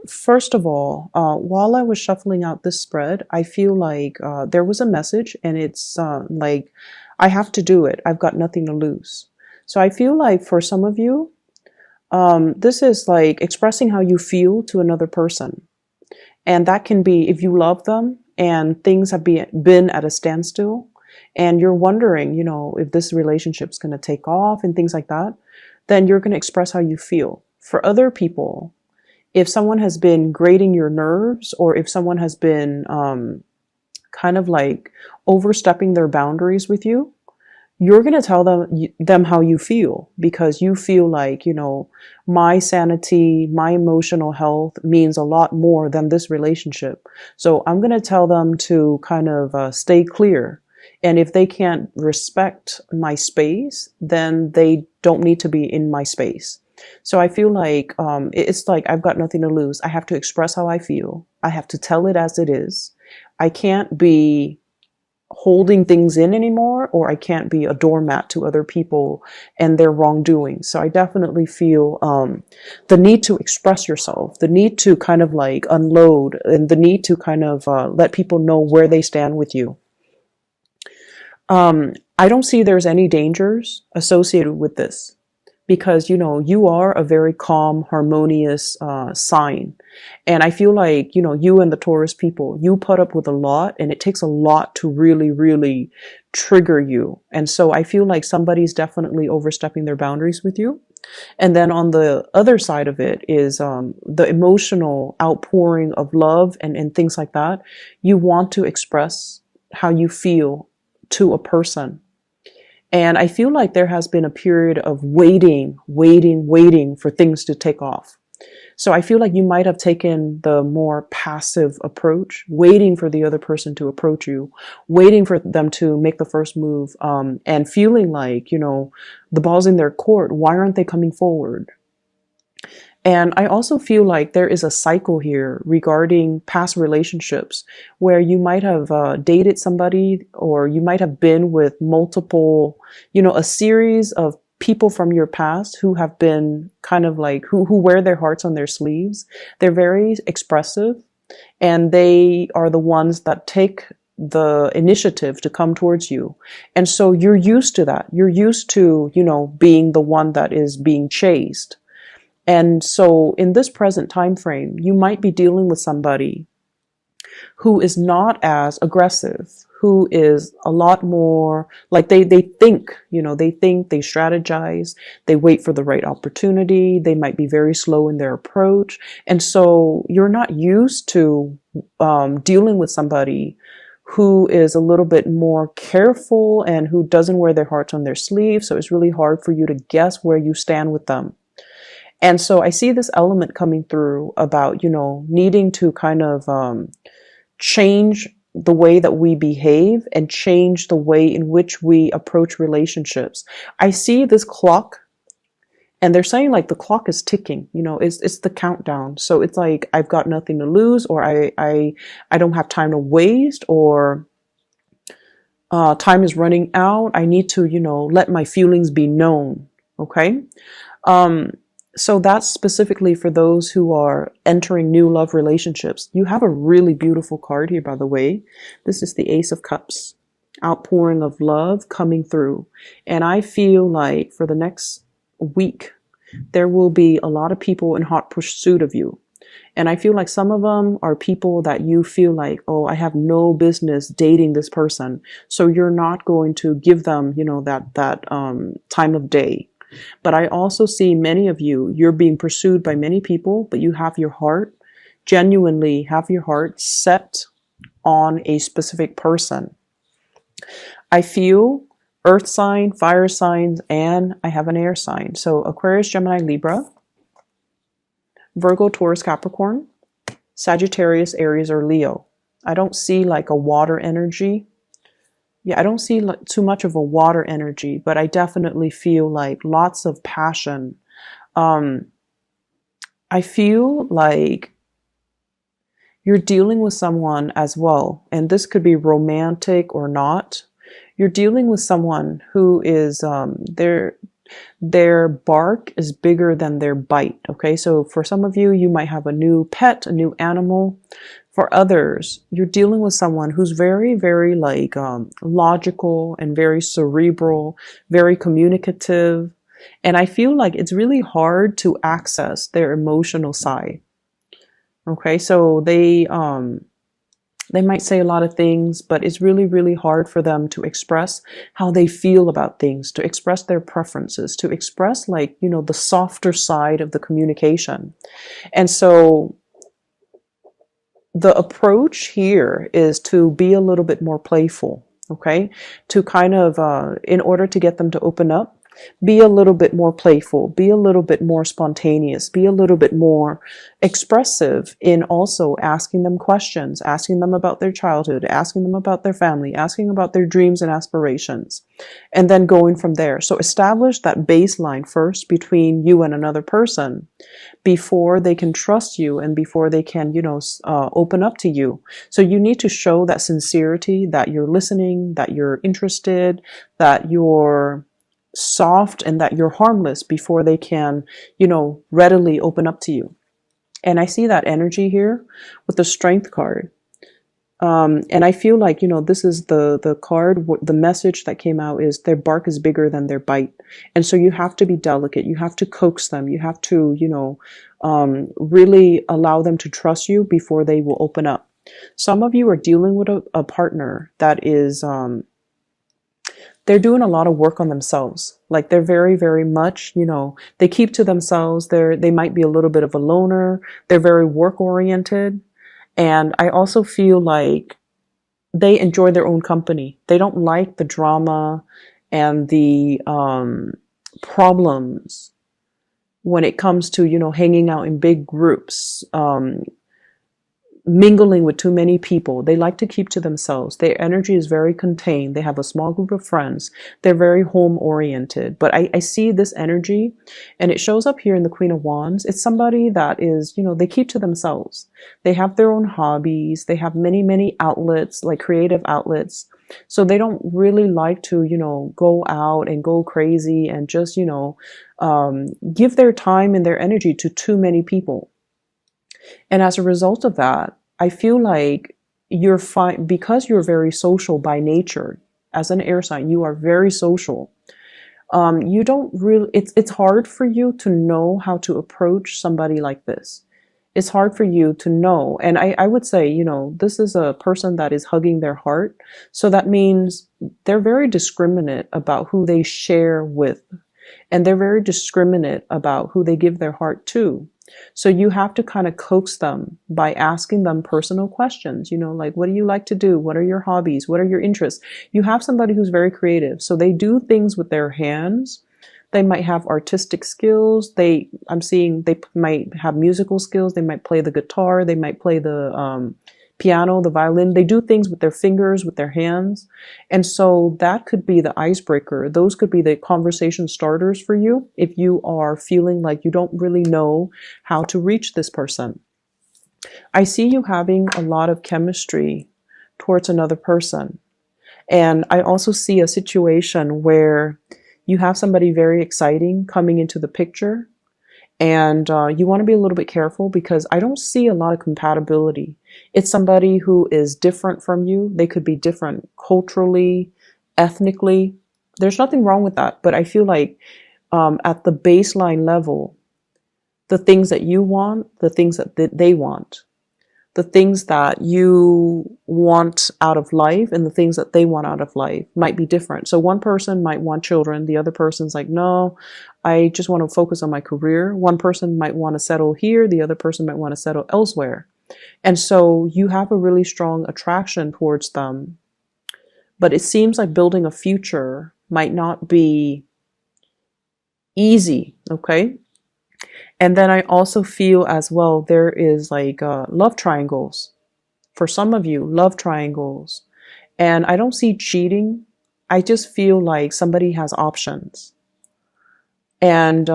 First of all, while I was shuffling out this spread, I feel like there was a message, and it's like, I have to do it. I've got nothing to lose. So I feel like for some of you, this is like expressing how you feel to another person. And that can be if you love them and things have been at a standstill and you're wondering, if this relationship's going to take off and things like that, then you're going to express how you feel. For other people, if someone has been grating your nerves, or if someone has been kind of like overstepping their boundaries with you, you're going to tell them how you feel, because you feel like, my sanity, my emotional health means a lot more than this relationship. So I'm going to tell them to kind of stay clear. And if they can't respect my space, then they don't need to be in my space. So I feel like it's like I've got nothing to lose. I have to express how I feel. I have to tell it as it is. I can't be holding things in anymore, or I can't be a doormat to other people and their wrongdoing. So I definitely feel the need to express yourself, the need to kind of like unload, and the need to kind of let people know where they stand with you. I don't see there's any dangers associated with this, because you are a very calm, harmonious sign. And I feel like you and the Taurus people, you put up with a lot, and it takes a lot to really, really trigger you. And so I feel like somebody's definitely overstepping their boundaries with you. And then on the other side of it is the emotional outpouring of love and things like that. You want to express how you feel to a person. And I feel like there has been a period of waiting for things to take off. So I feel like you might have taken the more passive approach, waiting for the other person to approach you, waiting for them to make the first move, and feeling like, the ball's in their court. Why aren't they coming forward? And I also feel like there is a cycle here regarding past relationships where you might have dated somebody, or you might have been with multiple, a series of people from your past who have been kind of like, who wear their hearts on their sleeves. They're very expressive, and they are the ones that take the initiative to come towards you. And so you're used to that. You're used to, being the one that is being chased. And so in this present time frame, you might be dealing with somebody who is not as aggressive, who is a lot more like they think, they strategize, they wait for the right opportunity. They might be very slow in their approach. And so you're not used to dealing with somebody who is a little bit more careful and who doesn't wear their hearts on their sleeve. So it's really hard for you to guess where you stand with them. And so I see this element coming through about, needing to kind of change the way that we behave and change the way in which we approach relationships. I see this clock, and they're saying like the clock is ticking, it's the countdown. So it's like, I've got nothing to lose, or I don't have time to waste, or time is running out. I need to, let my feelings be known. Okay. So that's specifically for those who are entering new love relationships. You have a really beautiful card here, by the way. This is the Ace of Cups, outpouring of love coming through. And I feel like for the next week, there will be a lot of people in hot pursuit of you. And I feel like some of them are people that you feel like, oh, I have no business dating this person. So you're not going to give them, that time of day. But I also see many of you, you're being pursued by many people, but you have your heart, genuinely have your heart set on a specific person. I feel earth sign, fire signs, and I have an air sign. So Aquarius, Gemini, Libra, Virgo, Taurus, Capricorn, Sagittarius, Aries, or Leo. I don't see like a water energy. Yeah, I don't see too much of a water energy, but I definitely feel like lots of passion. I feel like you're dealing with someone as well, and this could be romantic or not. You're dealing with someone who is, Their bark is bigger than their bite. Okay, so for some of you, you might have a new pet, a new animal. For others, you're dealing with someone who's very, very like logical and very cerebral, very communicative. And I feel like it's really hard to access their emotional side. Okay, so they might say a lot of things, but it's really, really hard for them to express how they feel about things, to express their preferences, to express like, you know, the softer side of the communication. And so the approach here is to be a little bit more playful, okay? To kind of, in order to get them to open up, be a little bit more playful, be a little bit more spontaneous, be a little bit more expressive in also asking them questions, asking them about their childhood, asking them about their family, asking about their dreams and aspirations, and then going from there. So establish that baseline first between you and another person before they can trust you and before they can, you know, open up to you. So you need to show that sincerity, that you're listening, that you're interested, that you're soft, and that you're harmless before they can, you know, readily open up to you. And I see that energy here with the Strength card. And I feel like, you know, this is the card, the message that came out is their bark is bigger than their bite. And so you have to be delicate. You have to coax them. You have to, you know, really allow them to trust you before they will open up. Some of you are dealing with a partner that is, they're doing a lot of work on themselves. Like they're very, very much, you know, they keep to themselves. They might be a little bit of a loner. They're very work oriented. And I also feel like they enjoy their own company. They don't like the drama and the problems when it comes to, you know, hanging out in big groups, mingling with too many people. They like to keep to themselves. Their energy is very contained. They have a small group of friends. They're very home oriented. But I see this energy, and it shows up here in the Queen of Wands. It's somebody that is, you know, they keep to themselves. They have their own hobbies. They have many, many outlets, like creative outlets. So they don't really like to, you know, go out and go crazy and just, you know, give their time and their energy to too many people. And as a result of that, I feel like you're fine because you're very social by nature. As an air sign, you are very social. You don't really, it's hard for you to know how to approach somebody like this. It's hard for you to know. And I would say, you know, this is a person that is hugging their heart. So that means they're very discriminate about who they share with. And they're very discriminate about who they give their heart to. So you have to kind of coax them by asking them personal questions, you know, like, what do you like to do? What are your hobbies? What are your interests? You have somebody who's very creative. So they do things with their hands. They might have artistic skills. I'm seeing they might have musical skills. They might play the guitar. They might play the piano, the violin. They do things with their fingers, with their hands. And so that could be the icebreaker. Those could be the conversation starters for you if you are feeling like you don't really know how to reach this person. I see you having a lot of chemistry towards another person. And I also see a situation where you have somebody very exciting coming into the picture. And you want to be a little bit careful because I don't see a lot of compatibility. It's somebody who is different from you. They could be different culturally, ethnically. There's nothing wrong with that. But I feel like at the baseline level, the things that you want, the things that they want, the things that you want out of life and the things that they want out of life might be different. So one person might want children. The other person's like, no, I just want to focus on my career. One person might want to settle here. The other person might want to settle elsewhere. And so you have a really strong attraction towards them. But it seems like building a future might not be easy. Okay. And then I also feel as well, there is like love triangles. For some of you, love triangles. And I don't see cheating. I just feel like somebody has options. And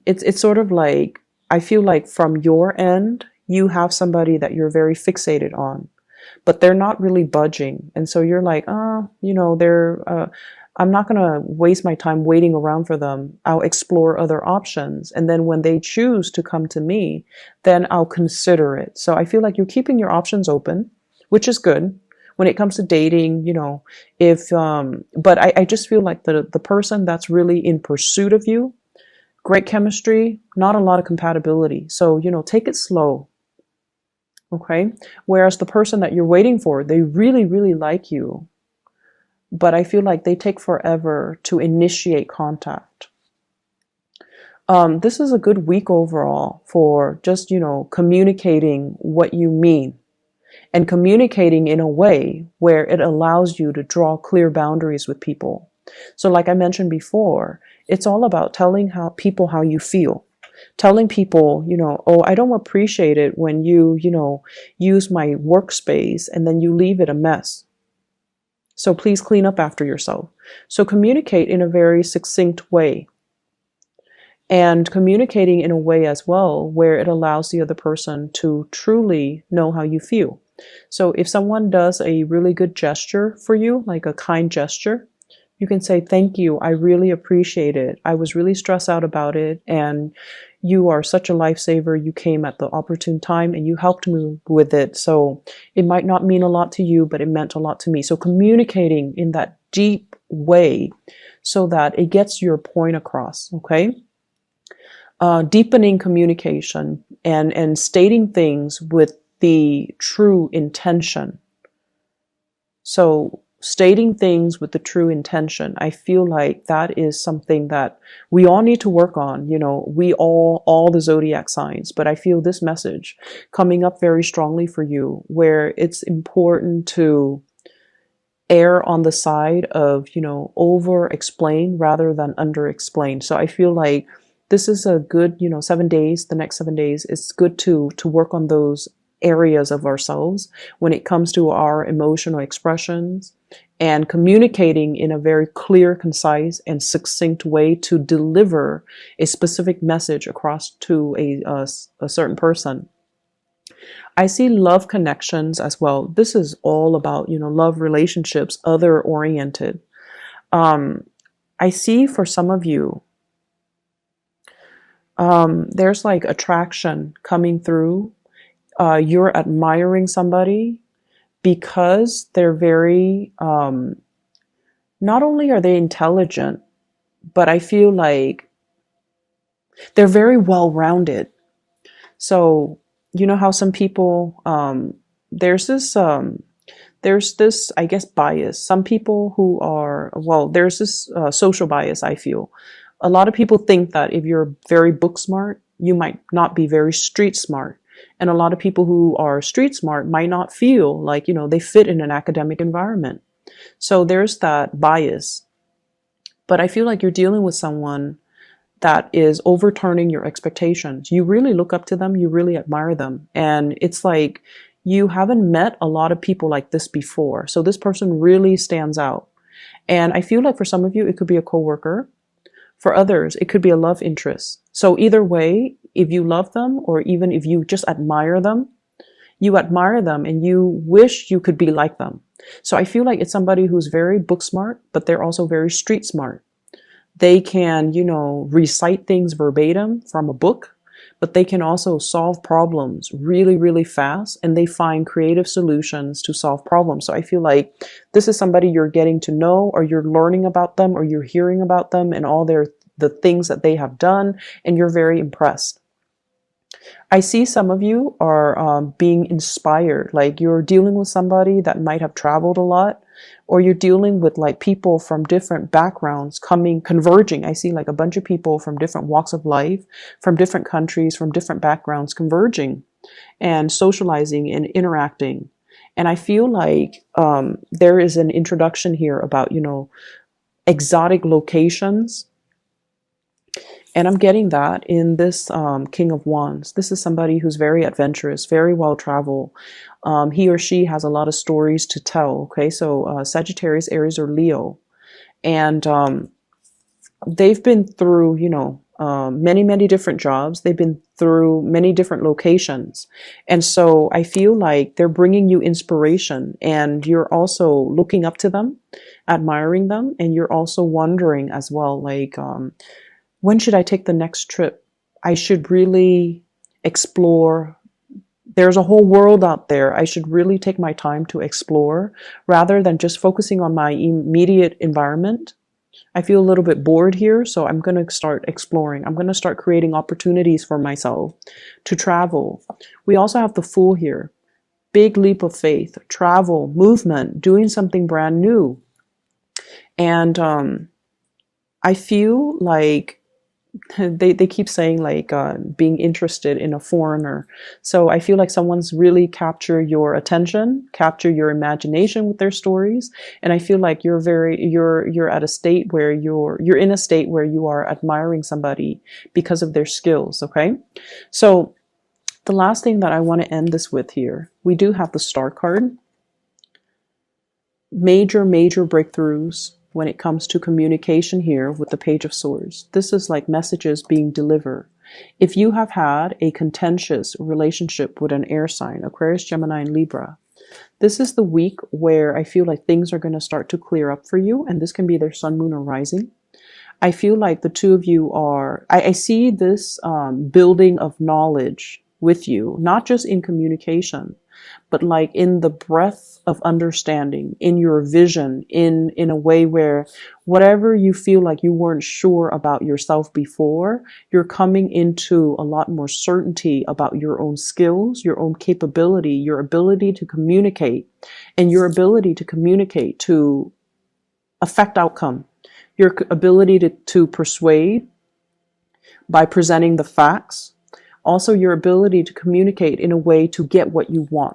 it's sort of like, I feel like from your end, you have somebody that you're very fixated on, but they're not really budging. And so you're like, you know, I'm not going to waste my time waiting around for them. I'll explore other options. And then when they choose to come to me, then I'll consider it. So I feel like you're keeping your options open, which is good. When it comes to dating, but I just feel like the person that's really in pursuit of you, great chemistry, not a lot of compatibility. So, take it slow. Okay. Whereas the person that you're waiting for, they really, really like you, but I feel like they take forever to initiate contact. This is a good week overall for just, communicating what you mean and communicating in a way where it allows you to draw clear boundaries with people. So like I mentioned before, it's all about telling people how you feel. Telling people, oh, I don't appreciate it when you, use my workspace and then you leave it a mess. So please clean up after yourself. So communicate in a very succinct way. And communicating in a way as well where it allows the other person to truly know how you feel. So if someone does a really good gesture for you, like a kind gesture, you can say, thank you, I really appreciate it. I was really stressed out about it, and you are such a lifesaver. You came at the opportune time and you helped me with it. So it might not mean a lot to you, but it meant a lot to me. So communicating in that deep way so that it gets your point across, okay? Deepening communication and stating things with the true intention. So stating things with the true intention, I feel like that is something that we all need to work on. We all the zodiac signs, but I feel this message coming up very strongly for you, where it's important to err on the side of, over explain rather than under explain. So I feel like this is a good, 7 days, the next 7 days, it's good to work on those areas of ourselves when it comes to our emotional expressions and communicating in a very clear, concise, and succinct way to deliver a specific message across to a certain person. I see love connections as well. This is all about, love relationships, other oriented. I see for some of you, there's like attraction coming through. You're admiring somebody because they're very, not only are they intelligent, but I feel like they're very well-rounded. So, you know how some people, there's this, I guess, bias. Some people who are, there's this social bias, I feel. A lot of people think that if you're very book smart, you might not be very street smart. And a lot of people who are street smart might not feel like, they fit in an academic environment. So there's that bias. But I feel like you're dealing with someone that is overturning your expectations. You really look up to them. You really admire them. And it's like you haven't met a lot of people like this before. So this person really stands out. And I feel like for some of you, it could be a coworker. For others, it could be a love interest. So either way, if you love them or even if you just admire them and you wish you could be like them. So I feel like it's somebody who's very book smart, but they're also very street smart. They can, recite things verbatim from a book, but they can also solve problems really, really fast, and they find creative solutions to solve problems. So I feel like this is somebody you're getting to know, or you're learning about them, or you're hearing about them and all the things that they have done, and you're very impressed. I see some of you are being inspired, like you're dealing with somebody that might have traveled a lot, or you're dealing with like people from different backgrounds converging. I see like a bunch of people from different walks of life, from different countries, from different backgrounds converging and socializing and interacting. And I feel like there is an introduction here about, exotic locations. And I'm getting that in this King of Wands. This is somebody who's very adventurous, very well-traveled. He or she has a lot of stories to tell, okay? So Sagittarius, Aries, or Leo. And they've been through, many, many different jobs. They've been through many different locations. And so I feel like they're bringing you inspiration, and you're also looking up to them. admiring them. And you're also wondering as well, like, when should I take the next trip? I should really explore. There's a whole world out there. I should really take my time to explore rather than just focusing on my immediate environment. I feel a little bit bored here, so I'm going to start exploring. I'm going to start creating opportunities for myself to travel. We also have the Fool here. Big leap of faith, travel, movement, doing something brand new. And I feel like they keep saying like being interested in a foreigner. So I feel like someone's really capture your attention, capture your imagination with their stories. And I feel like you're at a state where you're in a state where you are admiring somebody because of their skills. Okay. So the last thing that I want to end this with here, we do have the Star card. Major breakthroughs when it comes to communication here with the Page of Swords. This is like messages being delivered. If you have had a contentious relationship with an air sign, Aquarius, Gemini, and Libra, this is the week where I feel like things are going to start to clear up for you. And this can be their sun, moon, or rising. I feel like the two of you are, I see this building of knowledge with you, not just in communication, but like in the breadth of understanding, in your vision, in a way where whatever you feel like you weren't sure about yourself before, you're coming into a lot more certainty about your own skills, your own capability, your ability to communicate, and your ability to communicate to affect outcome, your ability to persuade by presenting the facts, also your ability to communicate in a way to get what you want.